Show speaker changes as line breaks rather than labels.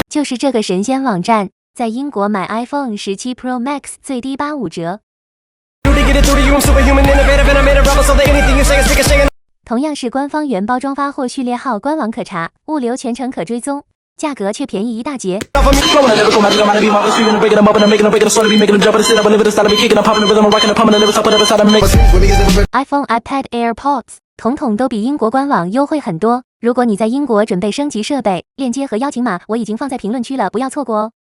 就是这个神仙网站，在英国买 iPhone 17 Pro Max 最低85折。同样是官方原包装发货序列号，官网可查，物流全程可追踪，价格却便宜一大截。iPhone、iPad、AirPods 统都比英国官网优惠很多。如果你在英国准备升级设备，链接和邀请码我已经放在评论区了，不要错过哦。